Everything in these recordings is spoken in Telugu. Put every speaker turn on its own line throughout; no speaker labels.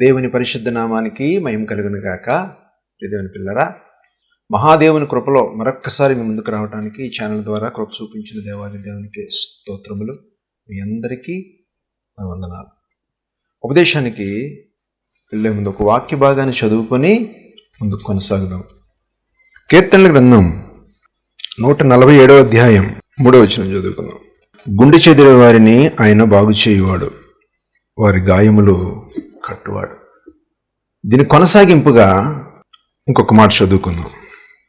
దేవుని పరిశుద్ధ నామానికి మహిమ కలుగును గాక. దేవుని పిల్లరా, మహాదేవుని కృపలో మరొక్కసారి మీ ముందుకు రావడానికి ఈ ఛానల్ ద్వారా కృప చూపించిన దేవాది దేవునికి స్తోత్రములు. మీ అందరికీ వందనాలు. ఉపదేశానికి వెళ్ళే ముందు ఒక వాక్య భాగాన్ని చదువుకొని ముందుకు కొనసాగుదాం. కీర్తనల గ్రంథం 147వ అధ్యాయం 3వ వచనం చదువుకుందాం. గుండె చెదిరే వారిని ఆయన బాగు చేయువాడు, వారి గాయములు కట్టువాడు. దీని కొనసాగింపుగా ఇంకొక మాట చదువుకుందాం.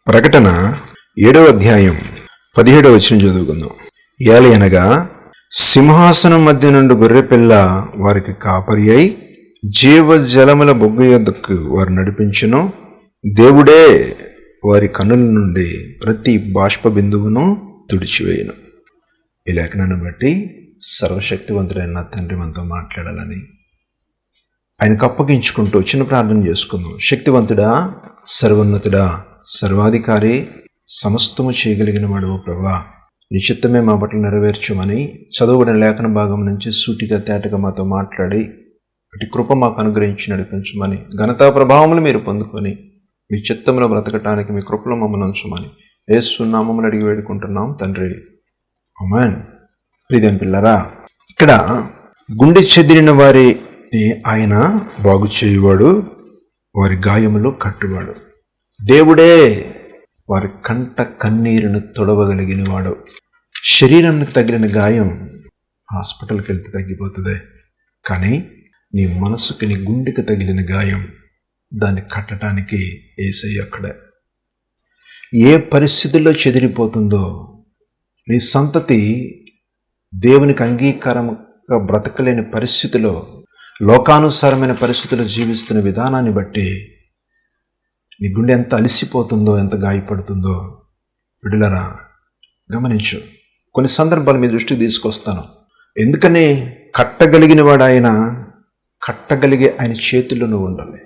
ప్రకటన 7వ అధ్యాయం 17వ వచనం చదువుకుందాం. ఏలయనగా సింహాసనం మధ్య నుండి గొర్రెపిల్ల వారికి కాపరి అయి జీవజలముల బొగ్గు యొద్దకు వారు నడిపించును. దేవుడే వారి కన్నుల నుండి ప్రతి బాష్ప బిందువును తుడిచివేయును. ఈ లేఖనాన్ని బట్టి సర్వశక్తివంతుడైన తండ్రి మనతో మాట్లాడాలని ఆయనకు అప్పగించుకుంటూ చిన్న ప్రార్థన చేసుకుందాం. శక్తివంతుడా, సర్వోన్నతుడా, సర్వాధికారి, సమస్తము చేయగలిగిన వాడు ప్రభువా, నీ చిత్తమే మా పట్ల నెరవేర్చమని చదువుబడిన లేఖన భాగం నుంచి సూటిగా తేటగా మాతో మాట్లాడి అటు కృప మాకు అనుగ్రహించి నడిపించమని, ఘనతా ప్రభావములు మీరు పొందుకొని మీ చిత్తంలో బ్రతకటానికి మీ కృపలో మమ్మల్ని ఉంచమని యేసు నామమున అడిగి వేడుకుంటున్నాం తండ్రి, ఆమేన్. ప్రియమైన పిల్లరా, ఇక్కడ గుండె చెదిరిన వారిని ఆయన బాగు చేయువాడు, వారి గాయములు కట్టువాడు. దేవుడే వారి కంట కన్నీరును తొడవగలిగిన వాడు. శరీరానికి తగిలిన గాయం హాస్పిటల్కి వెళ్తే తగ్గిపోతుంది, కానీ నీ మనసుకి, నీ గుండెకి తగిలిన గాయం, దాన్ని కట్టడానికి యేసయ్య అక్కడే. ఏ పరిస్థితుల్లో చెదిరిపోతుందో, నీ సంతతి దేవునికి అంగీకారంగా బ్రతకలేని పరిస్థితిలో, లోకానుసారమైన పరిస్థితుల్లో జీవిస్తున్న విధానాన్ని బట్టి నీ గుండె ఎంత అలసిపోతుందో, ఎంత గాయపడుతుందో విడులరా గమనించు. కొన్ని సందర్భాలు మీ దృష్టికి తీసుకొస్తాను. ఎందుకని కట్టగలిగిన వాడు ఆయన, కట్టగలిగే ఆయన చేతుల్లో నువ్వు ఉండాలి.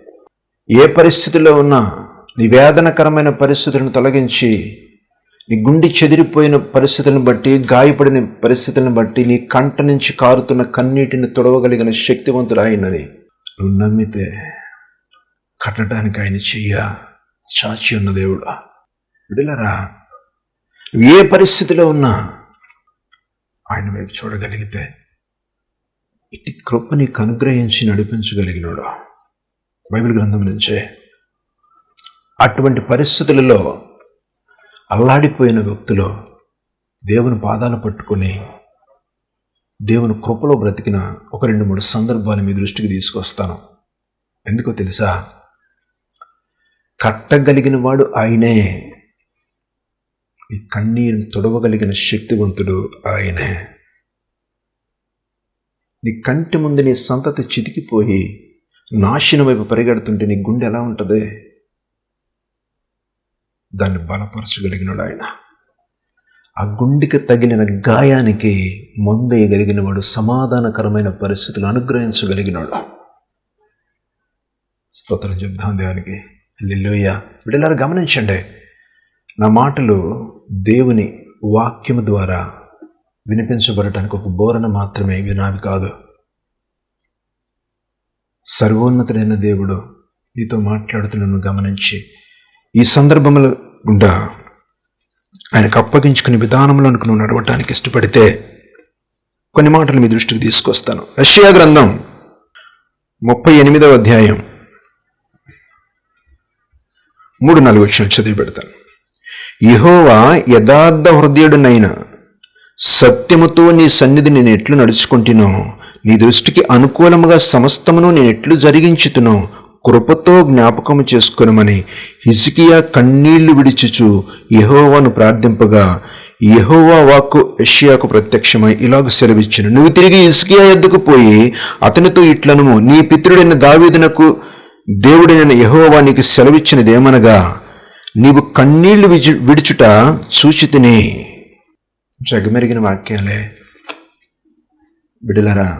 ఏ పరిస్థితిలో ఉన్నా నీ వేదనకరమైన పరిస్థితులను తొలగించి, నీ గుండె చెదిరిపోయిన పరిస్థితులను బట్టి, గాయపడిన పరిస్థితులను బట్టి, నీ కంట నుంచి కారుతున్న కన్నీటిని తొడవగలిగిన శక్తివంతుడు ఆయనని నువ్వు నమ్మితే కట్టడానికి ఆయన చెయ్య చాచి ఉన్న దేవుడు. విడులరా, ఏ పరిస్థితిలో ఉన్నా ఆయన వైపు చూడగలిగితే ఇటు కృప నీకు అనుగ్రహించి నడిపించగలిగినాడు. బైబిల్ గ్రంథం నుంచే అటువంటి పరిస్థితులలో అల్లాడిపోయిన వ్యక్తులు దేవుని పాదాలు పట్టుకొని దేవుని కృపలో బ్రతికిన ఒక 2-3 సందర్భాలు మీ దృష్టికి తీసుకొస్తాను. ఎందుకో తెలుసా? కట్టగలిగిన వాడు ఆయనే, ఈ కన్నీరుని తొడవగలిగిన శక్తివంతుడు ఆయనే. నీ కంటి ముందు నీ సంతతి చితికిపోయి నాశనం వైపు పరిగెడుతుంటే నీ గుండె ఎలా ఉంటుంది? దాన్ని బలపరచగలిగినాడు ఆయన. ఆ గుండెకి తగిలిన గాయానికి మందేయగలిగిన వాడు, సమాధానకరమైన పరిస్థితులు అనుగ్రహించగలిగినాడు. స్తోత్రం చెప్దాం దేవునికి. హల్లెలూయా. బిడ్డలారా గమనించండి, నా మాటలు దేవుని వాక్యము ద్వారా వినిపించబడటానికి ఒక బోరణ మాత్రమే, వినావి కాదు. సర్వోన్నతుడైన దేవుడు నీతో మాట్లాడుతున్న గమనించి ఈ సందర్భముల గుండా ఆయనకు అప్పగించుకునే విధానంలో నువ్వు నడవటానికి ఇష్టపడితే కొన్ని మాటలు మీ దృష్టికి తీసుకొస్తాను. యెషయా గ్రంథం 38వ అధ్యాయం 3-4 వచనాలు చదివి పెడతాను. యెహోవా యథార్థ హృదయుడునైన సత్యముతో నీ సన్నిధి నేను ఎట్లు నడుచుకుంటునో, నీ దృష్టికి అనుకూలముగా సమస్తమును నేను ఎట్లు జరిగించుతునో కృపతో జ్ఞాపకము చేసుకొనమని హిజ్కియా కన్నీళ్లు విడిచుచు యెహోవాను ప్రార్థింపగా, యెహోవా వాక్కు యెషయాకు ప్రత్యక్షమై ఇలాగ సెలవిచ్చెను. నువ్వు తిరిగి హిజ్కియా యొద్దకు పోయి అతనితో ఇట్లనుము, నీ పితరుడైన దావీదునకు దేవుడైన యెహోవా నీకు సెలవిచ్చినదేమనగా, నీవు కన్నీళ్లు విడుచుట చూచితిని. జగమెరిగిన వాక్యాలే బిడ్డలారా.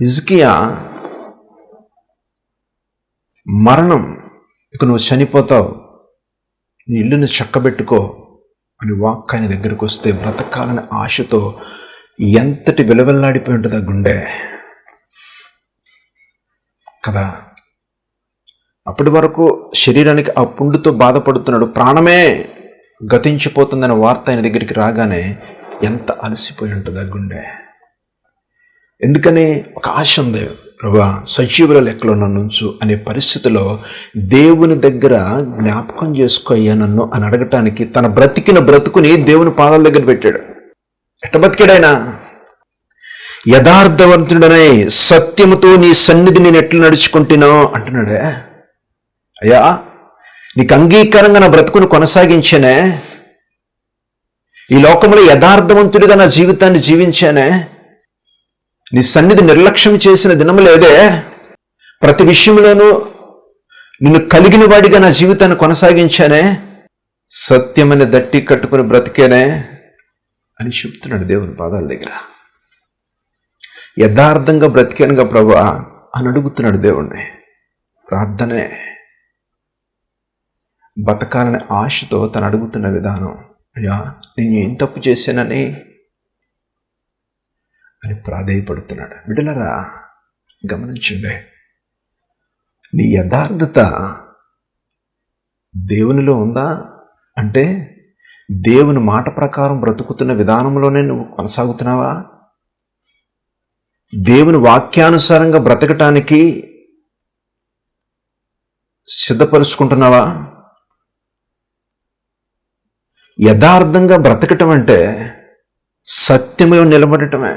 హిజ్కియా మరణం, ఇక నువ్వు చనిపోతావు, నీ ఇల్లుని చక్కబెట్టుకో అని వాక్ ఆయన దగ్గరకు వస్తే బ్రతకాలని ఆశతో ఎంతటి విలవెల్లాడిపోయి ఉంటుంది ఆ గుండె కదా. అప్పటి వరకు శరీరానికి ఆ పుండుతో బాధపడుతున్నాడు, ప్రాణమే గతించిపోతుందనే వార్త ఆయన దగ్గరికి రాగానే ఎంత అలసిపోయి ఉంటుంది ఆ గుండె. ఎందుకని ఒక ఆశ ఉంది, ప్రభా సజీవుల లెక్కలో నన్ను ఉంచు అనే పరిస్థితిలో దేవుని దగ్గర జ్ఞాపకం చేసుకోయ్యా నన్ను అని అడగటానికి తన బ్రతికిన బ్రతుకుని దేవుని పాదాల దగ్గర పెట్టాడు. ఎట్ట బతికాడైనా? యథార్థవంతుడనై సత్యముతో నీ సన్నిధి నేను ఎట్లా నడుచుకుంటున్నా అంటున్నాడే. అయ్యా నీకు అంగీకారంగా నా బ్రతుకును కొనసాగించానే, ఈ లోకంలో యథార్థవంతుడిగా నా జీవితాన్ని జీవించానే, నీ సన్నిధి నిర్లక్ష్యం చేసిన దినము లేదే, ప్రతి విషయంలోనూ నిన్ను కలిగిన వాడిగా నా జీవితాన్ని కొనసాగించానే, సత్యమని దట్టి కట్టుకుని బ్రతికేనే అని చెప్తున్నాడు దేవుని పాదాల దగ్గర. యథార్థంగా బ్రతికానుగా ప్రభువా అని అడుగుతున్నాడు దేవుణ్ణి. ప్రార్థనే బతకాలనే ఆశతో తను అడుగుతున్న విధానం. అయ్యా నేను ఏం తప్పు చేశానని అని ప్రాధేయపడుతున్నాడు. బిడ్డలారా గమనించండి, నీ యథార్థత దేవునిలో ఉందా అంటే దేవుని మాట ప్రకారం బ్రతుకుతున్న విధానంలోనే నువ్వు కొనసాగుతున్నావా? దేవుని వాక్యానుసారంగా బ్రతకటానికి సిద్ధపరుచుకుంటున్నావా? యథార్థంగా బ్రతకటం అంటే సత్యములో నిలబడటమే.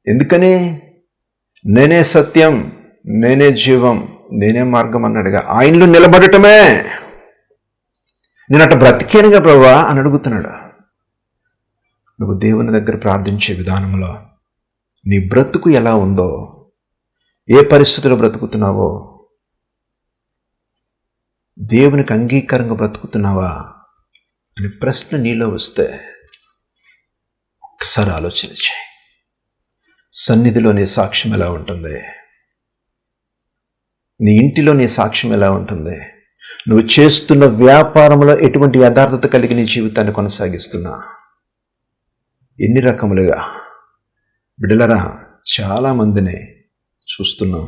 ఎందుకని? నేనే సత్యం, నేనే జీవం, నేనే మార్గం అన్నాడుగా. ఆయనలో నిలబడటమే. నేను అట్ట బ్రతికేనుగా ప్రభువా అని అడుగుతున్నాడు. నువ్వు దేవుని దగ్గర ప్రార్థించే విధానంలో నీ బ్రతుకు ఎలా ఉందో, ఏ పరిస్థితిలో బ్రతుకుతున్నావో, దేవునికి అంగీకారంగా బ్రతుకుతున్నావా అని ప్రశ్న నీలో వస్తే ఒకసారి ఆలోచన చేయి. సన్నిధిలో నీ సాక్ష్యం ఎలా ఉంటుంది? నీ ఇంటిలో నీ సాక్ష్యం ఎలా ఉంటుంది? నువ్వు చేస్తున్న వ్యాపారంలో ఎటువంటి యథార్థత కలిగి నీ జీవితాన్ని కొనసాగిస్తున్నా? ఎన్ని రకములుగా? బిడ్డలరా చాలామందిని చూస్తున్నాం,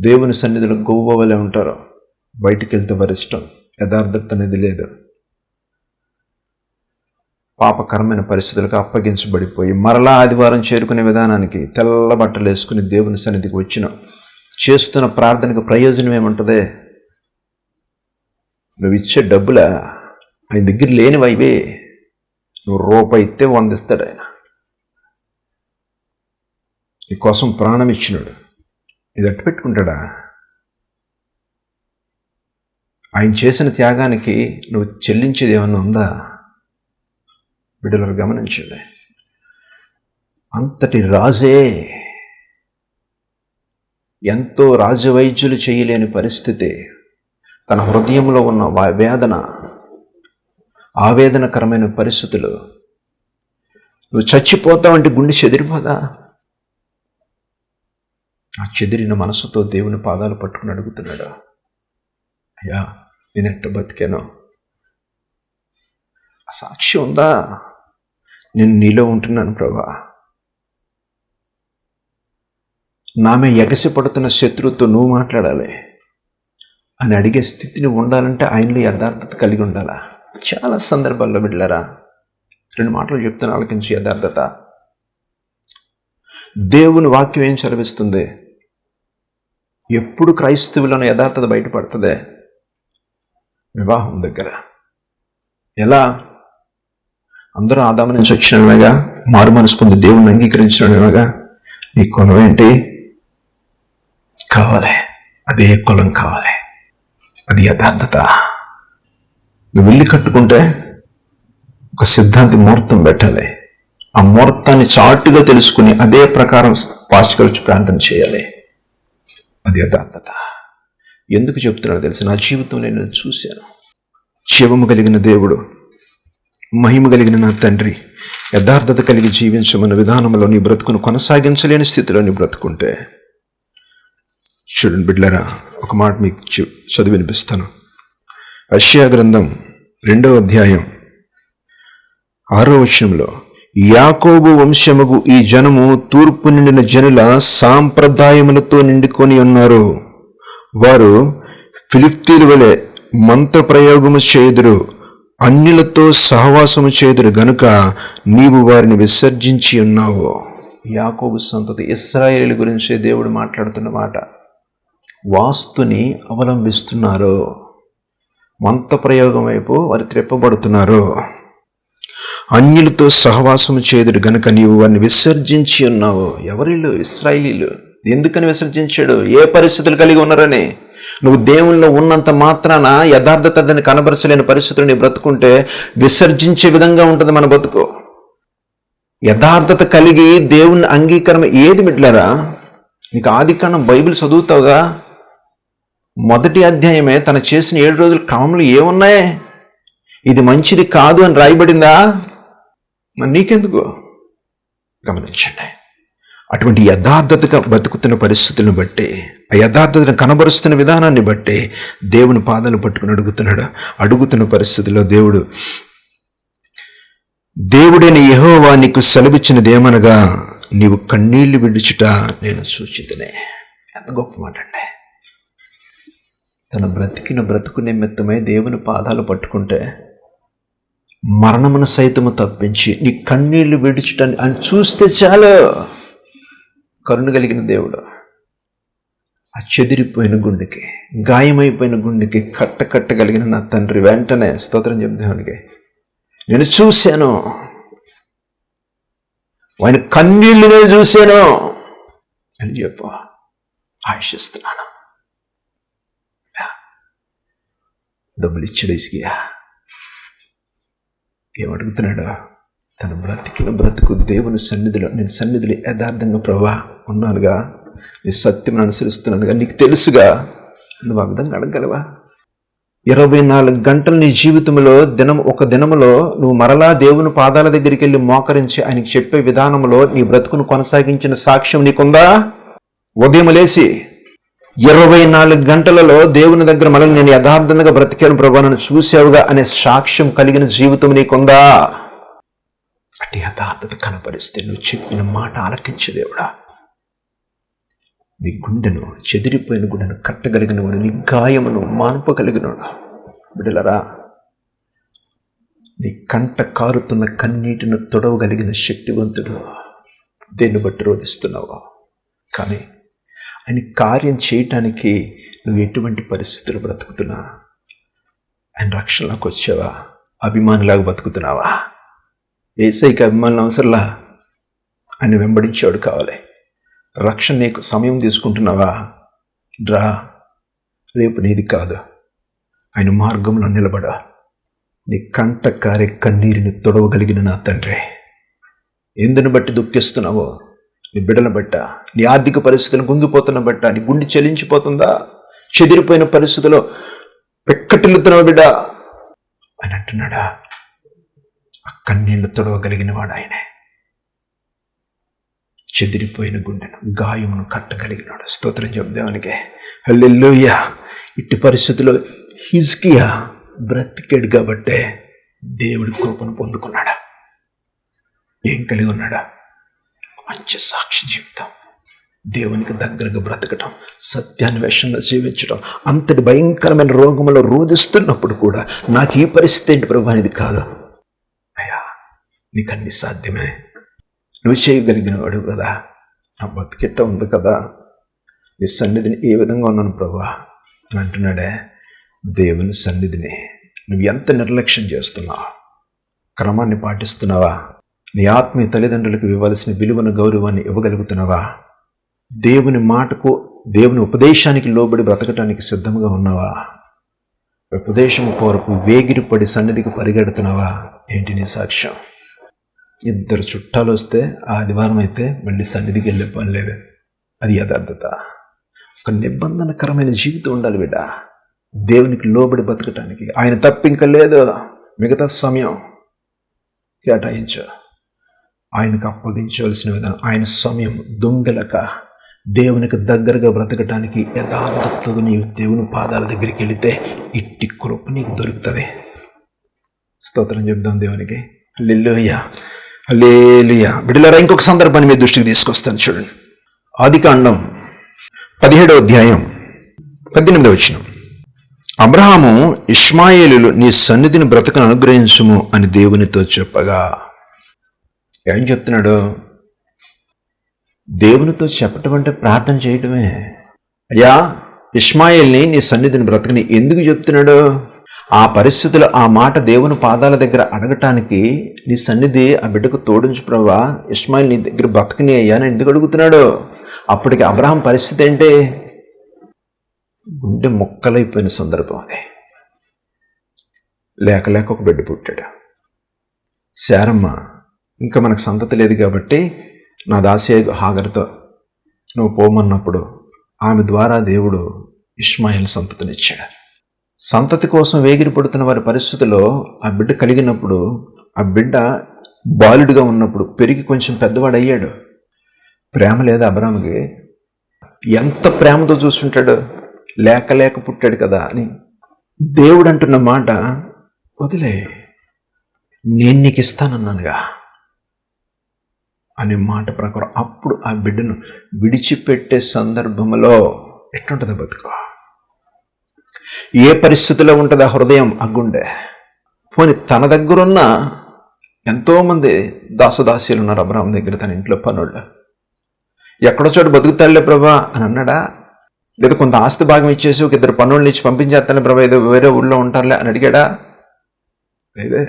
దేవుని సన్నిధిలో గొవ్వవలే ఉంటారు, బయటికి వెళ్తే వరిష్టం, యథార్థత అనేది లేదు. పాపకరమైన పరిస్థితులకు అప్పగించబడిపోయి మరలా ఆదివారం చేరుకునే విధానానికి తెల్ల బట్టలు వేసుకుని దేవుని సన్నిధికి వచ్చినాం. చేస్తున్న ప్రార్థనకు ప్రయోజనం ఏముంటుంది? నువ్వు ఇచ్చే డబ్బులా ఆయన దగ్గర లేనివైవే. నువ్వు రూపాయి ఇస్తే 100 ఇస్తాడు ఆయన. నీ కోసం ప్రాణం ఇచ్చినాడు, ఇది అట్టు పెట్టుకుంటాడా? ఆయన చేసిన త్యాగానికి నువ్వు చెల్లించేది ఏమన్నా ఉందా? బిడ్డలు గమనించండి, అంతటి రాజే ఎంతో రాజవైద్యులు చేయలేని పరిస్థితి, తన హృదయంలో ఉన్న వేదన, ఆవేదనకరమైన పరిస్థితులు, నువ్వు చచ్చిపోతావంటే గుండె చెదిరిపోదా? ఆ చెదిరిన మనసుతో దేవుని పాదాలు పట్టుకుని అడుగుతున్నాడు, అయ్యా నేను ఎట్ట బతికాను? ఆ సాక్షి ఉందా? నేను నీలో ఉంటున్నాను ప్రభా. నామే ఎగసి పడుతున్న శత్రువుతో నువ్వు మాట్లాడాలి అని అడిగే స్థితిని ఉండాలంటే ఆయనలో యథార్థత కలిగి ఉండాలా? చాలా సందర్భాల్లో బిడ్డలారా 2 మాటలు చెప్తాను, ఆలకించి. యథార్థత. దేవుని వాక్యం ఏం చదివిస్తుంది? ఎప్పుడు క్రైస్తవులను యథార్థత బయటపడుతుంది? వివాహం దగ్గర. ఎలా? అందరూ ఆదాము నుంచి వచ్చినవేగా, మారు మనసు పొంది దేవుని అంగీకరించినవేగా. నీ కులం ఏంటి? కావాలి, అదే కులం కావాలి, అది యథార్థత. నువ్వు ఇల్లు కట్టుకుంటే ఒక సిద్ధాంతి ముహూర్తం పెట్టాలి, ఆ ముహూర్తాన్ని చాటుగా తెలుసుకుని అదే ప్రకారం పాస్టర్ వచ్చి ప్రార్థన చేయాలి, అది యథార్థత. ఎందుకు చెప్తున్నాడో తెలుసు? నా జీవితంలో నేను చూశాను. జీవము కలిగిన దేవుడు, మహిమ కలిగిన నా తండ్రి యథార్థత కలిగి జీవించమన్న విధానంలో నీ బ్రతుకును కొనసాగించలేని స్థితిలో నీ బ్రతుకుంటే, చూడండి బిడ్డలారా, ఒక మాట మీకు చదివి వినిపిస్తాను. యెషయా గ్రంథం 2వ అధ్యాయం 6వ వచనంలో, యాకోబు వంశముగు ఈ జనము తూర్పు నిండిన జనుల సాంప్రదాయములతో నిండుకొని ఉన్నారు. వారు ఫిలిష్తీయుల వలె మంత్ర ప్రయోగము చేయుదురు, అన్యులతో సహవాసము చేయుదురు గనుక నీవు వారిని విసర్జించి ఉన్నావు. యాకోబు సంతతి ఇశ్రాయేలు గురించి దేవుడు మాట్లాడుతున్న మాట. వాస్తుని అవలంబిస్తున్నారు, మంత్ర ప్రయోగం వైపు వారు త్రిప్పబడుతున్నారు. అన్యులతో సహవాసము చేయుదురు గనుక నీవు వారిని విసర్జించి ఉన్నావు. ఎవరిళ్ళు? ఇశ్రాయేలీలు. ఎందుకని విసర్జించాడు? ఏ పరిస్థితులు కలిగి ఉన్నారని. నువ్వు దేవుల్లో ఉన్నంత మాత్రాన యథార్థతని కనబరచలేని పరిస్థితులు నీ బ్రతుకుంటే విసర్జించే విధంగా ఉంటుంది మన బ్రతుకు. యథార్థత కలిగి దేవుని అంగీకారం ఏది బిడ్డలారా? నీకు ఆదికాండం బైబిల్ చదువుతావుగా, మొదటి అధ్యాయమే తను చేసిన 7 రోజుల క్రమంలో ఏమున్నాయి? ఇది మంచిది కాదు అని రాయబడిందా? మరి నీకెందుకు? గమనించండి. అటువంటి యథార్థతగా బతుకుతున్న పరిస్థితులను బట్టి, ఆ యథార్థతను కనబరుస్తున్న విధానాన్ని బట్టి దేవుని పాదాలు పట్టుకుని అడుగుతున్న పరిస్థితుల్లో దేవుడైన యెహోవా నీకు సెలవిచ్చినదేమనగా, నీవు కన్నీళ్లు విడుచుట నేను సూచితనే. ఎంత గొప్ప మాట అండి. తన బ్రతుకు నిమిత్తమై దేవుని పాదాలు పట్టుకుంటే మరణమును సైతము తప్పించి నీ కన్నీళ్లు విడుచుటని అని చూస్తే చాలు. కరుణ కలిగిన దేవుడు ఆ చెదిరిపోయిన గుండెకి, గాయమైపోయిన గుండెకి కట్టగలిగిన నా తండ్రి వెంటనే స్తోత్రం చెప్తానికి, నేను చూశాను, ఆయన కన్నీళ్లు నేను చూశాను అని చెప్పు. ఆశిస్తున్నాను. డబ్బులు ఇచ్చాడు ఇసుకియా. ఏమడుగుతున్నాడు? తన బ్రతుకు దేవుని సన్నిధిలో, నేను సన్నిధిలో యథార్థంగా ప్రభా ఉన్నానుగా, నీ సత్యం అనుసరిస్తున్నానుగా, నీకు తెలుసుగా, నువ్వు ఆ విధంగా అడగలవా? 24 గంటలు నీ జీవితంలో ఒక దినములో నువ్వు మరలా దేవుని పాదాల దగ్గరికి వెళ్ళి మోకరించి ఆయనకి చెప్పే విధానంలో నీ బ్రతుకును కొనసాగించిన సాక్ష్యం నీకుందా? ఉదయం లేచి 24 గంటలలో దేవుని దగ్గర మనల్ని నేను యథార్థంగా బ్రతికాను ప్రభా, నన్ను చూసావుగా అనే సాక్ష్యం కలిగిన జీవితం నీకుందా? అటు యథార్థత కనపరిస్తే నువ్వు చెప్పిన మాట ఆలకించే దేవుడా. నీ గుండెను, చెదిరిపోయిన గుండెను కట్టగలిగిన వాడు, నీ గాయమును మాన్పగలిగినవాడు. బిడ్డలరా, నీ కంట కారుతున్న కన్నీటిని తొడవగలిగిన శక్తివంతుడు. దేన్ని బట్టి రోధిస్తున్నావు? కానీ ఆయన కార్యం చేయటానికి నువ్వు ఎటువంటి పరిస్థితులు బ్రతుకుతున్నా? ఆయన రక్షణలోకి వచ్చావా? అభిమానిలాగా బతుకుతున్నావా? యేసయ్యకి అభిమానులు అవసరంలా, ఆయన వెంబడించేవాడు కావాలి. రక్షణ నీకు సమయం తీసుకుంటున్నావా? రా, రేపు నీది కాదు. ఆయన మార్గంలో నిలబడా. నీ కంట కారే కన్నీరుని తొడవగలిగిన నా తండ్రి, ఎందుని బట్టి దుఃఖిస్తున్నావో? నీ బిడ్డలను బట్ట, నీ ఆర్థిక పరిస్థితులను కుంగిపోతున్న బట్ట, నీ గుండె చెలించిపోతుందా? చెదిరిపోయిన పరిస్థితిలో పెక్కటిల్లుతున్నావు బిడ్డ అని అంటున్నాడా? ఆ కన్నీళ్లు తొడవగలిగిన వాడు ఆయనే. చెదిరిపోయిన గుండెను, గాయమును కట్టగలిగినాడు. స్తోత్రం చెప్దామనికే. హల్లెలూయా. ఇట్టి పరిస్థితుల్లో హిజ్కియా బ్రతికాడు కాబట్టే దేవుడి కృపను పొందుకున్నాడా? ఏం కలిగి ఉన్నాడా? మంచి సాక్షి జీవితం, దేవునికి దగ్గరగా బ్రతకటం, సత్యాన్వేషణలో జీవించడం. అంతటి భయంకరమైన రోగంలో రోధిస్తున్నప్పుడు కూడా నాకు ఈ పరిస్థితి ఏంటి ప్రభు అనేది కాదు. అయ్యా, నీకు అన్ని సాధ్యమే, నువ్వు చేయగలిగిన వాడు కదా, నా బతికెట్ట ఉంది కదా, నీ సన్నిధిని ఏ విధంగా ఉన్నాను ప్రభా అని అంటున్నాడే. దేవుని సన్నిధిని నువ్వు ఎంత నిర్లక్ష్యం చేస్తున్నావు? క్రమాన్ని పాటిస్తున్నావా? నీ ఆత్మీయ తల్లిదండ్రులకు ఇవ్వాల్సిన విలువను, గౌరవాన్ని ఇవ్వగలుగుతున్నావా? దేవుని మాటకు, దేవుని ఉపదేశానికి లోబడి బ్రతకటానికి సిద్ధంగా ఉన్నావా? ఉపదేశం కొరకు వేగిరిపడి సన్నిధికి పరిగెడుతున్నావా? ఏంటి నీ సాక్ష్యం? 2 చుట్టాలు వస్తే ఆదివారం అయితే మళ్ళీ సన్నిధికి వెళ్ళే పని లేదు. అది యథార్థత. ఒక నిబంధనకరమైన జీవితం ఉండాలి బిడ్డ, దేవునికి లోబడి బతకటానికి. ఆయన తప్పింక లేదు. మిగతా సమయం కేటాయించు, ఆయనకు అప్పగించవలసిన విధానం, ఆయన సమయం దొంగలక దేవునికి దగ్గరగా బ్రతకటానికి యథార్థతతో నీవు దేవుని పాదాల దగ్గరికి వెళితే ఇట్టి కృప నీకు దొరుకుతుంది. స్తోత్రం చెప్దాం దేవునికి. హల్లెలూయా. హల్లెలూయా. బిడ్డలారా, ఇంకొక సందర్భాన్ని మీ దృష్టికి తీసుకొస్తాను చూడండి. ఆదికాండం 17వ అధ్యాయం 18వ వచనం. అబ్రహాము ఇష్మాయేలు నీ సన్నిధిని బ్రతకను అనుగ్రహించుము అని దేవునితో చెప్పగా. ఏం చెప్తున్నాడు? దేవునితో చెప్పటం అంటే ప్రార్థన చేయటమే. అయ్యా, ఇష్మాయేల్ని నీ సన్నిధిని బ్రతకని ఎందుకు చెప్తున్నాడు? ఆ పరిస్థితులు ఆ మాట దేవుని పాదాల దగ్గర అడగటానికి నీ సన్నిధి ఆ బిడ్డకు తోడించు ప్రభా, ఇష్మాయిల్ నీ దగ్గర బ్రతకని అయ్యా అని ఎందుకు అడుగుతున్నాడు? అప్పటికి అబ్రహాం పరిస్థితి ఏంటి? గుండె మొక్కలైపోయిన సందర్భం అది. లేక లేక ఒక బిడ్డ పుట్టాడు. శారమ్మ ఇంకా మనకు సంతతి లేదు కాబట్టి నా దాసి హాగర్తో నువ్వు పోమన్నప్పుడు ఆమె ద్వారా దేవుడు ఇష్మాయిల్ సంతతినిచ్చాడు. సంతతి కోసం వేగిరి పడుతున్న వారి పరిస్థితిలో ఆ బిడ్డ కలిగినప్పుడు, ఆ బిడ్డ బాలుడిగా ఉన్నప్పుడు పెరిగి కొంచెం పెద్దవాడు అయ్యాడు. ప్రేమ లేదా అబ్రాహాముకి? ఎంత ప్రేమతో చూస్తుంటాడు. లేక లేక పుట్టాడు కదా అని. దేవుడు అంటున్న మాట, వదిలే, నేను నీకు ఇస్తానన్నానుగా అనే మాట ప్రకారం అప్పుడు ఆ బిడ్డను విడిచిపెట్టే సందర్భంలో ఎట్లుంటుందో బతుకో. ఏ పరిస్థితిలో ఉంటుంది ఆ హృదయం, ఆ గుండె? పోనీ తన దగ్గరున్న ఎంతోమంది దాసదాసీలు ఉన్నారు అబ్రహాం దగ్గర, తన ఇంట్లో పనులు. ఎక్కడో చోటు బతుకుతాడులే ప్రభా అని అన్నాడా? లేదా కొంత ఆస్తి భాగం ఇచ్చేసి ఒక ఇద్దరు పనులను ఇచ్చి పంపించేస్తాను ప్రభా, ఏదో వేరే ఊళ్ళో ఉంటారులే అని అడిగాడా? లేదే.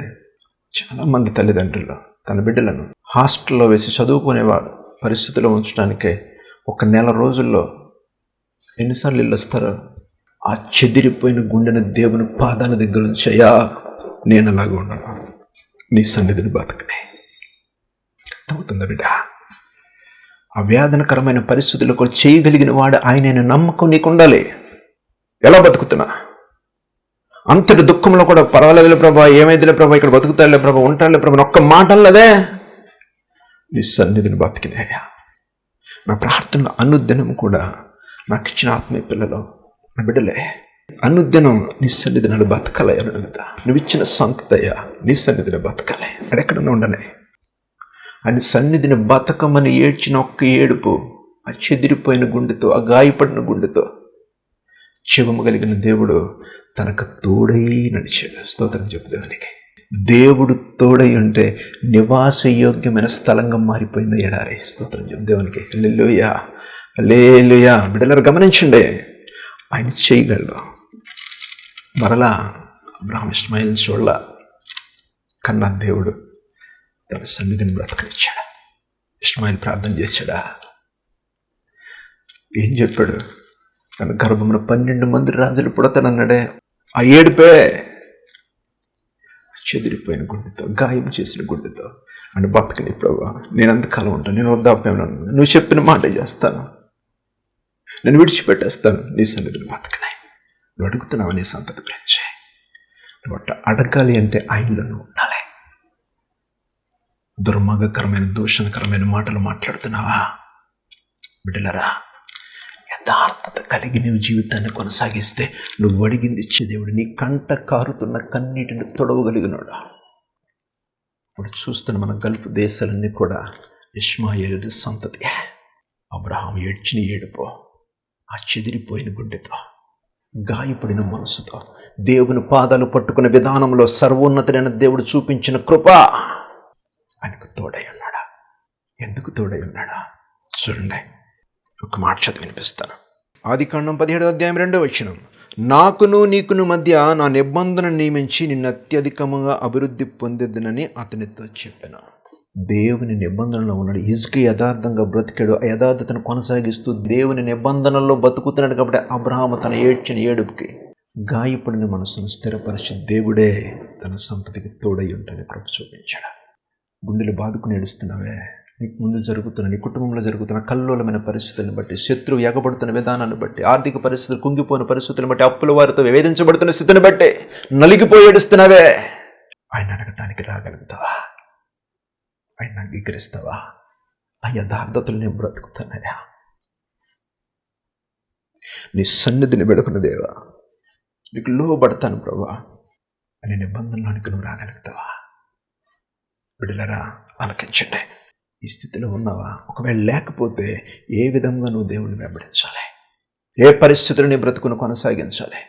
చాలామంది తల్లిదండ్రులు తన బిడ్డలను హాస్టల్లో వేసి చదువుకునేవాడు పరిస్థితిలో ఉంచడానికే 1 నెల రోజుల్లో ఎన్నిసార్లు ఇల్లు వస్తారో. ఆ చెదిరిపోయిన గుండెను దేవుని పాదాల దగ్గర ఉంచయ్యా, నేను అలాగే ఉన్నాను, నీ సన్నిధిని బతకనే. అవుతుందా బిడ్డ? ఆ వేదనకరమైన పరిస్థితుల్లో కూడా చేయగలిగిన వాడు ఆయన నమ్మకం నీకు ఉండాలి. ఎలా బతుకుతున్నా? అంతటి దుఃఖంలో కూడా పర్వాలేదులే ప్రభా, ఏమైందిలే ప్రభా, ఇక్కడ బతుకుతాడులే ప్రభా, ఉంటాడులే ప్రభా, ఒక్క మాట అన్నదే, నీ సన్నిధిని బతికినాయా. నా ప్రార్థనలో అనుదినం కూడా నాకు ఇచ్చిన ఆత్మీయ పిల్లలు నా బిడ్డలే అనుదినం నీ సన్నిధిని బతకాలి అని అడుగుతా. నువ్వు ఇచ్చిన సంతతయ్యా, నీ సన్నిధిని బతకాలి. అడెక్కడన్నా ఉండనే అని సన్నిధిని బతకమని ఏడ్చిన ఒక్క ఏడుపు, ఆ చెదిరిపోయిన గుండెతో, ఆ గాయపడిన గుండెతో శివము కలిగిన దేవుడు తనకు తోడై నడిచాడు. స్తోత్రం చెప్పుదానికి. దేవుడు తోడై ఉంటే నివాసయోగ్యమైన స్థలంగా మారిపోయింది ఎడారి. స్తోత్రం చెప్పుదేవానికి. హల్లెలూయా, హల్లెలూయా. బిడ్డలారా గమనించండి, ఆయన చేయగలడు. మరలా అబ్రహాం ఇష్మాయిల్ని చూడాల కన్నా దేవుడు తన సన్నిధిని బ్రతకనిచ్చాడా? ఇష్మాయిల్ ప్రార్థన చేశాడా? ఏం చెప్పాడు? తన గర్భంలో 12 మంది రాజులు పుడతానన్నాడే. ఆ ఏడుపే చెదిరిపోయిన గుండెతో, గాయం చేసిన గుండెతో అని బతకని ప్రభా, నేను అంతకాలం ఉంటాను, నేను వద్దాపేమన్నా, నువ్వు చెప్పిన మాట చేస్తాను, నేను విడిచిపెట్టేస్తాను, నీ సన్నిధిని బతకనాయి. నువ్వు అడుగుతున్నావా నీ సంతతి గురించి? నువ్వు అడగాలి అంటే ఆయనలో నువ్వు ఉండాలి. దుర్మార్గకరమైన దూషణకరమైన మాటలు మాట్లాడుతున్నావా? బిడ్డలరా, యథార్థత కలిగి నీవు జీవితాన్ని కొనసాగిస్తే నువ్వు అడిగింది ఇచ్చే దేవుడు నీ కంట కారుతున్న కన్నీటిని తొడవగలిగినాడు. ఇప్పుడు చూస్తున్న మన గల్ఫ్ దేశాలన్నీ కూడా ఇష్మాయేలు సంతతి. అబ్రహాం ఏడ్చిన ఏడుపో, ఆ చెదిరిపోయిన గుండెతో, గాయపడిన మనసుతో దేవుని పాదాలు పట్టుకునే విధానంలో సర్వోన్నతుడైన దేవుడు చూపించిన కృప ఆయనకు తోడై ఉన్నాడా? ఎందుకు తోడై ఉన్నాడా? చూడండి, ఒక మాట చదివి వినిపిస్తాను. ఆదికాండం 17వ అధ్యాయం 2వ వచనం. నాకును నీకును మధ్య నా నిబంధన నియమించి నిన్ను అత్యధికముగా అభివృద్ధి పొందేదనని అతనితో చెప్పాను. దేవుని నిబంధనలో ఉన్నాడు. హిజ్కియా యథార్థంగా బ్రతికాడు. ఆ యథార్థతను కొనసాగిస్తూ దేవుని నిబంధనల్లో బతుకుతున్నాడు. కాబట్టి అబ్రహాము తన ఏడ్చిన ఏడుపుకి, గాయపడిన మనసును స్థిరపరిచి దేవుడే తన సంతతికి తోడై ఉంటాడని కృప చూపించాడు. గుండెలు బాదుకుని ఏడుస్తున్నావే, నీకు ముందు జరుగుతున్న, నీ కుటుంబంలో జరుగుతున్న కల్లోలమైన పరిస్థితులను బట్టి, శత్రువు ఎగబడుతున్న విధానాన్ని బట్టి, ఆర్థిక పరిస్థితులు కుంగిపోయిన పరిస్థితులను బట్టి, అప్పుల వారితో వేధించబడుతున్న స్థితిని బట్టి నలిగిపోయి ఏడుస్తున్నావే, ఆయన అడగటానికి రాగలుగుతావా? ఆయన అంగీకరిస్తావా? ఆ యథార్థతలు నేను బ్రతుకుతానయా, నీ సన్నిధిని వెడుకున్న దేవా, నీకు లోబడతాను ప్రభా అనే నిబంధనలోనికి నువ్వు రాగలుగుతావా? బిడ్డలారా, ఆలకించండి. ఈ స్థితిలో ఉన్నావా? ఒకవేళ లేకపోతే ఏ విధంగా నువ్వు దేవుడిని వెంబడించాలి, ఏ పరిస్థితులు నీ బ్రతుకును కొనసాగించాలి?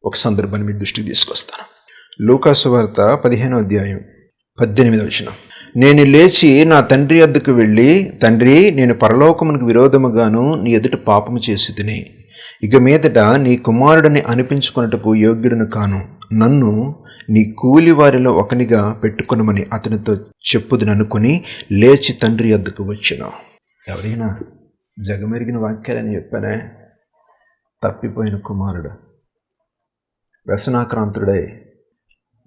ఒక సందర్భాన్ని మీ దృష్టికి తీసుకొస్తాను. లూకాసు వార్త 15వ అధ్యాయం 18వ వచనం. నేను లేచి నా తండ్రి వద్దకు వెళ్ళి, తండ్రి, నేను పరలోకమునకు విరోధముగాను నీ ఎదుట పాపము చేసి తిని, ఇక మీదట నీ కుమారుడిని అనిపించుకొనుటకు యోగ్యుడను కాను, నన్ను నీ కూలి వారిలో ఒకనిగా పెట్టుకొనమని అతనితో చెప్పుదుననుకొని లేచి తండ్రి వద్దకు వచ్చెను. ఎవరైనా జగమెరిగిన వాక్యాలని చెప్పానే. తప్పిపోయిన కుమారుడు వ్యసనాక్రాంతుడై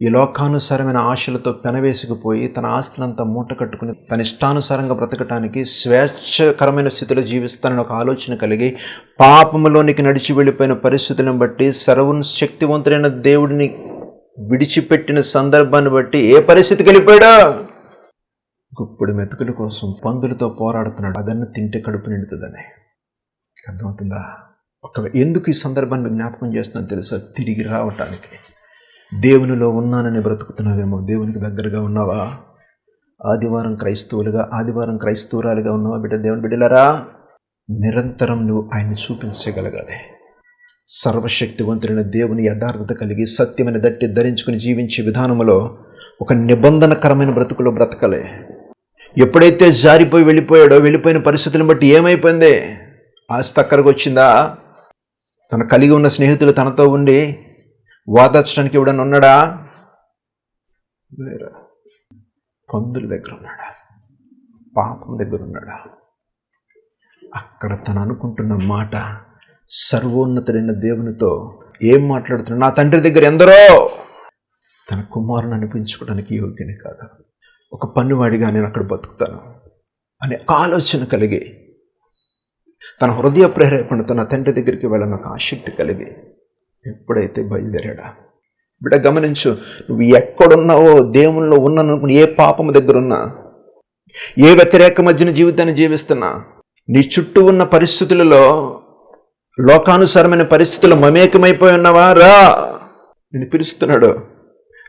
ఈ లోకానుసారమైన ఆశలతో పెనవేసుకుపోయి తన ఆస్తినంతా మూట కట్టుకుని తన ఇష్టానుసారంగా బ్రతకటానికి, స్వేచ్ఛకరమైన స్థితిలో జీవిస్తానని ఒక ఆలోచన కలిగి పాపములోనికి నడిచి వెళ్ళిపోయిన పరిస్థితులను బట్టి, సర్వశక్తివంతుడైన దేవుడిని విడిచిపెట్టిన సందర్భాన్ని బట్టి ఏ పరిస్థితికి వెళ్ళిపోయాడా? గుప్పుడు మెతుకుల కోసం పందులతో పోరాడుతున్నాడు. అదన్నీ తింటే కడుపు నిండుతుందని. అర్థమవుతుందా? ఎందుకు ఈ సందర్భాన్ని జ్ఞాపకం చేస్తున్నాను తెలుసా? తిరిగి రావటానికి. దేవునిలో ఉన్నానని బ్రతుకుతున్నావేమో. దేవునికి దగ్గరగా ఉన్నావా? ఆదివారం క్రైస్తవురాలుగా ఉన్నావా? దేవుని బిడ్డలారా, నిరంతరం నువ్వు ఆయన్ని చూపించగలగాలి. సర్వశక్తివంతుడైన దేవుని యథార్థత కలిగి సత్యమైన దట్టి ధరించుకుని జీవించే విధానంలో ఒక నిబంధనకరమైన బ్రతుకులో బ్రతకలే. ఎప్పుడైతే జారిపోయి వెళ్ళిపోయిన పరిస్థితులను బట్టి ఏమైపోయింది? ఆస్తి అక్కడికి వచ్చిందా? తన కలిగి ఉన్న స్నేహితులు తనతో ఉండి వాదార్చడానికి ఎవడన్నా ఉన్నాడా? లేరా. పందుల దగ్గర ఉన్నాడా? పాపం దగ్గర ఉన్నాడా? అక్కడ తను అనుకుంటున్న మాట సర్వోన్నతుడైన దేవునితో ఏం మాట్లాడుతున్నాడు? నా తండ్రి దగ్గర ఎందరో తన కుమారుని అనిపించుకోవడానికి యోగ్యుని కాదు, ఒక పన్నువాడిగా నేను అక్కడ బతుకుతాను అనే ఆలోచన కలిగి, తన హృదయ ప్రేరేపణతో నా తండ్రి దగ్గరికి వెళ్ళాలని ఒక ఆసక్తి కలిగి ఎప్పుడైతే బయలుదేరాడా? బిడ్డ గమనించు, నువ్వు ఎక్కడున్నావో, దేవుల్లో ఉన్నాననుకుని ఏ పాపము దగ్గర ఉన్నా, ఏ వ్యతిరేక మధ్యన జీవితాన్ని జీవిస్తున్నా, నీ చుట్టూ ఉన్న పరిస్థితులలో, లోకానుసారమైన పరిస్థితుల్లో మమేకమైపోయి ఉన్నావా? రా, నేను పిలుస్తున్నాడు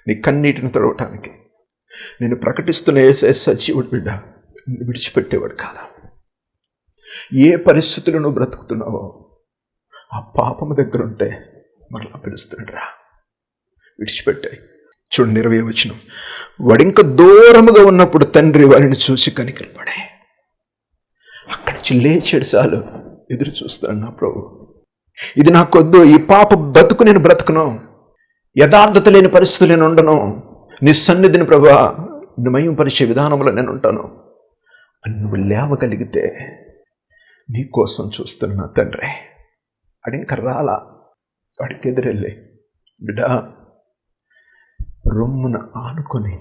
నీ కన్నీటిని తొడవటానికి. నేను ప్రకటిస్తున్న యేసయ్య సజీవుడు బిడ్డ, నిన్ను విడిచిపెట్టేవాడు కాదా. ఏ పరిస్థితులు నువ్వు బ్రతుకుతున్నావో ఆ పాపము దగ్గర ఉంటే మరలా పిలుస్తున్నాడు, రా, విడిచిపెట్టాయి. చూడండి 20వ వచనం. వాడింక దూరముగా ఉన్నప్పుడు తండ్రి వారిని చూసి కనికరపడే. అక్కడి నుంచి లేచాడు. చాలు, ఎదురు చూస్తాడు. నా ప్రభు, ఇది నాకొద్దు, ఈ పాప బతుకు నేను బ్రతుకును, యథార్థత లేని పరిస్థితులు నేను ఉండను, నీ సన్నిధిని ప్రభువా నిన్ను మహిమపరిచే విధానంలో నేను ఉంటాను అని నువ్వు లేవగలిగితే నీ కోసం చూస్తున్న నా తండ్రి అడింక రాలా. వాడికి ఎదురెళ్ళి, బిడ్డా, రొమ్మున ఆనుకొని,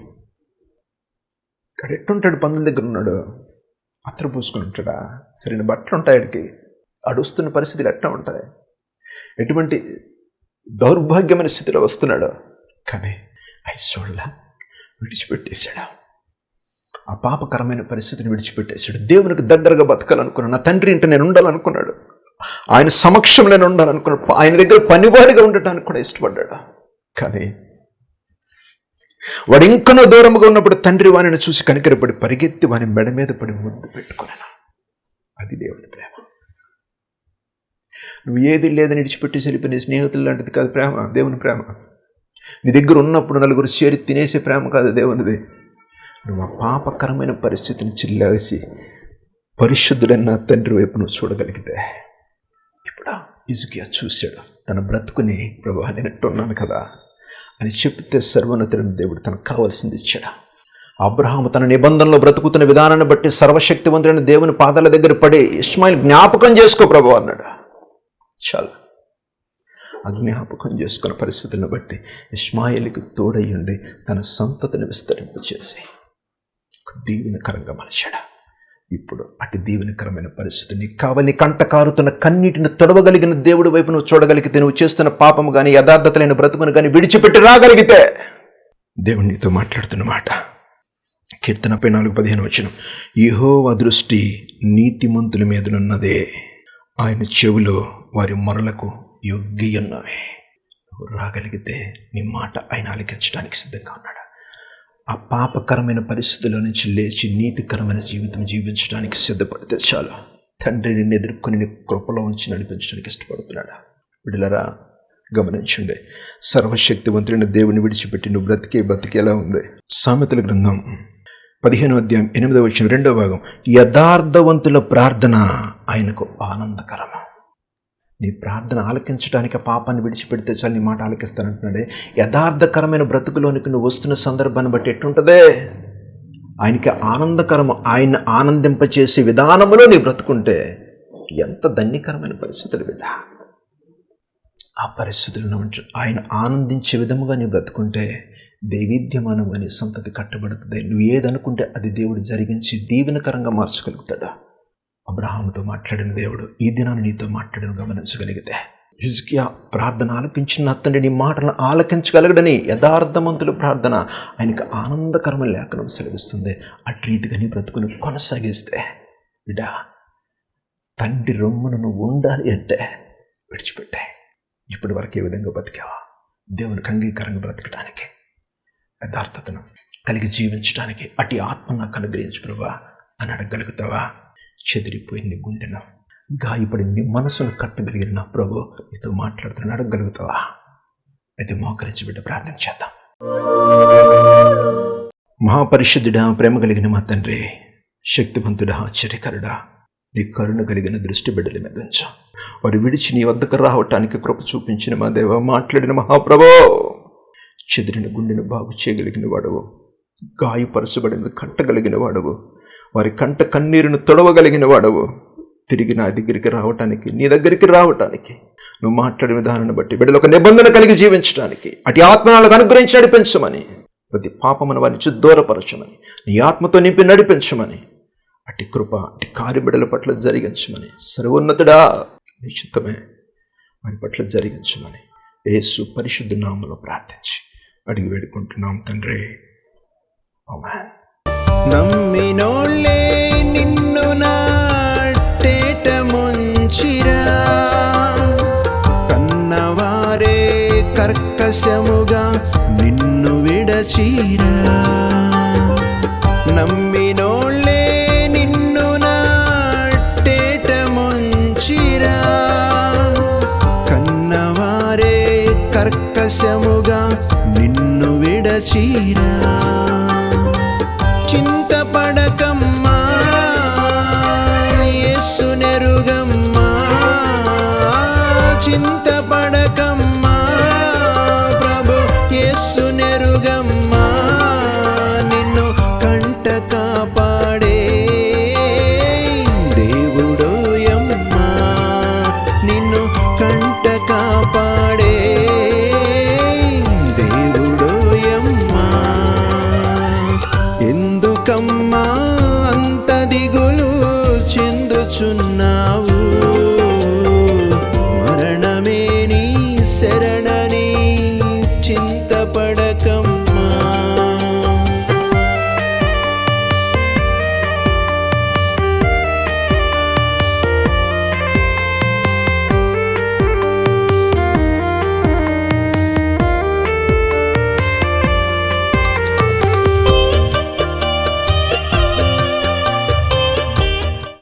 ఇక్కడ ఎట్టుంటాడు? పందుల దగ్గర ఉన్నాడు, అత్తరు పూసుకుని ఉంటాడా? సరైన బట్టలు ఉంటాయి ఆడికి? అడుస్తున్న పరిస్థితులు ఎట్లా ఉంటాయి? ఎటువంటి దౌర్భాగ్యమైన స్థితిలో వస్తున్నాడు. కానీ ఐశ్వర్లా విడిచిపెట్టేశాడు. ఆ పాపకరమైన పరిస్థితిని విడిచిపెట్టేశాడు. దేవునికి దగ్గరగా బతకాలనుకున్నాడు. నా తండ్రి ఇంట నేను ఉండాలనుకున్నాడు. ఆయన సమక్షంలో నేను ఉండాలనుకున్నాడు. ఆయన దగ్గర పనివాడిగా ఉండటానికి కూడా ఇష్టపడ్డాడు. కానీ వాడు ఇంకనో దూరంగా ఉన్నప్పుడు తండ్రి వాడిని చూసి కనికరపడి పరిగెత్తి వాని మెడ మీద పడి ముద్దు పెట్టుకున్నాను. అది దేవుని ప్రేమ. నువ్వు ఏది లేదని విడిచిపెట్టి వెళ్ళిపోయి నీ స్నేహితులు లాంటిది కాదు ప్రేమ. దేవుని ప్రేమ నీ దగ్గర ఉన్నప్పుడు నలుగురు చేరి తినేసే ప్రేమ కాదు దేవునిది. నువ్వు ఆ పాపకరమైన పరిస్థితిని చిల్లేసి పరిశుద్ధుడైన తండ్రి వైపు నువ్వు చూడగలిగితే, ఇప్పుడు హిజ్కియా చూశాడు. తన బ్రతుకుని ప్రభువా నేను ఉన్నాను కదా అని చెప్తే సర్వోన్నతుడైన దేవుడు తనకు కావాల్సింది ఇచ్చాడు. అబ్రహాము తన నిబంధనలో బ్రతుకుతున్న విధానాన్ని బట్టి సర్వశక్తివంతుడైన దేవుని పాదాల దగ్గర పడి, ఇష్మాయిల్ జ్ఞాపకం చేసుకో ప్రభు అన్నాడు. చాలు, అజ్ఞాపకం చేసుకున్న పరిస్థితులను బట్టి ఇష్మాయిల్కి తోడయ్యుండి తన సంతతిని విస్తరింపచేసి దీవెనకరంగా మలిచాడు. ఇప్పుడు అటు దీవెనకరమైన పరిస్థితి నీకు కావాలి. నీ కంట కారుతున్న కన్నీటిని తొడవగలిగిన దేవుడి వైపు నువ్వు చూడగలిగితే, నువ్వు చేస్తున్న పాపము కానీ యథార్థత లేని బ్రతుకును కానీ విడిచిపెట్టి రాగలిగితే, దేవుడు నీతో మాట్లాడుతున్న మాట కీర్తన 4:15 వచనం. యెహోవా దృష్టి నీతిమంతుల మీదనున్నదే, ఆయన చెవులో వారి మొరలకు యోగ్యన్నవే. నువ్వు రాగలిగితే నీ మాట ఆయన ఆలకించడానికి సిద్ధంగా ఉన్నాడు. ఆ పాపకరమైన పరిస్థితుల్లో నుంచి లేచి నీతికరమైన జీవితం జీవించడానికి సిద్ధపడితే చాలు. తండ్రి నిన్ను ఎదుర్కొని నీ కృపలో ఉంచి నడిపించడానికి ఇష్టపడుతున్నాడా? బిడ్డలారా గమనించండి, సర్వశక్తివంతుడైన దేవుని విడిచిపెట్టి నువ్వు బ్రతికేలా ఉంది. సామెతల గ్రంథం 15వ అధ్యాయం 8వ వచనం 2వ భాగం, యథార్థవంతుల ప్రార్థన ఆయనకు ఆనందకరము. నీ ప్రార్థన ఆలకించడానికి పాపాన్ని విడిచిపెడితే చాలు, నీ మాట ఆలకిస్తానంటున్నాడే. యథార్థకరమైన బ్రతుకులోనికి నువ్వు వస్తున్న సందర్భాన్ని బట్టి ఎట్టుంటుందే? ఆయనకి ఆనందకరము. ఆయన ఆనందింపచేసే విధానములో నీ బ్రతుకుంటే ఎంత ధన్యకరమైన పరిస్థితులు బిడ్డ. ఆ పరిస్థితులను ఆయన ఆనందించే విధముగా నీ బ్రతుకుంటే దైవిద్యమానంగా నీ సంతతి కట్టబడుతుంది. నువ్వు ఏదనుకుంటే అది దేవుడు జరిగించి దీవెనకరంగా మార్చగలుగుతాడు. అబ్రహాముతో మాట్లాడిన దేవుడు ఈ దినాన్ని నీతో మాట్లాడిన గమనించగలిగితే, హిజ్కియా ప్రార్థన ఆలకించిన తండ్రి నీ మాటలను ఆలకించగలగడని యథార్థవంతుల ప్రార్థన ఆయనకు ఆనందకరమైన లేఖనం సెలవిస్తుంది. అటు రీతిగా నీ బ్రతుకును కొనసాగిస్తే బిడ్డ, తండ్రి రొమ్మును నువ్వు ఉండాలి అంటే విడిచిపెట్టే. ఇప్పటి వరకు ఏ విధంగా బతికావా? దేవునికి అంగీకారంగా బ్రతకడానికి, యథార్థతను కలిగి జీవించడానికి అటు ఆత్మ నాకు అనుగ్రహించు ప్రభువా అని అడగలుగుతావా? చెదిరిపోయిన నీ గుండెను, గాయపడి నీ మనసును కట్టగలిగిన నా ప్రభు నీతో మాట్లాడుతున్న అడగలుగుతావా? అయితే మోకరించి బిడ్డ ప్రార్థన చేద్దాం. మహాపరిశుద్ధుడా, ప్రేమ కలిగిన మా తండ్రి, శక్తివంతుడా, ఆశ్చర్యకరుడా, నీ కరుణ కలిగిన దృష్టి బిడ్డల మీద ఉంచు. వారు విడిచి నీ వద్దకు రావటానికి కృప చూపించిన మా దేవ, మాట్లాడిన మహాప్రభో, చెదిరిన గుండెను బాగు చేయగలిగిన వాడవు, గాయపరచబడిన కట్టగలిగిన వాడవు, వారి కంట కన్నీరును తొడవగలిగిన వాడవు. తిరిగి నా దగ్గరికి రావటానికి, నీ దగ్గరికి రావటానికి నువ్వు మాట్లాడిన విధానాన్ని బట్టి బిడ్డలు ఒక నిబంధన కలిగి జీవించడానికి అటు ఆత్మనాలకు అనుగ్రహించి నడిపించమని, ప్రతి పాపమును వారిని దూరపరచమని, నీ ఆత్మతో నింపి నడిపించమని, అటు కృప అటు కార్యబిడల పట్ల జరిగించమని, సర్వోన్నతుడా నీ చిత్తమే వారి పట్ల జరిగించమని యేసు పరిశుద్ధ నామములో ప్రార్థించి అడిగి వేడుకుంటున్నాం తండ్రి, ఆమేన్.
నమ్మినోళ్ళే నిన్ను నాటేట ముంచిరా, కన్నవారే కర్కశముగా నిన్ను విడచీరా. నమ్మినోళ్ళే నిన్ను నాటేట ముంచిరా, కన్నవారే కర్కశముగా నిన్ను విడచీరా. చింతపడకమ్మా, యేసు నెరుగమ్మా, చింత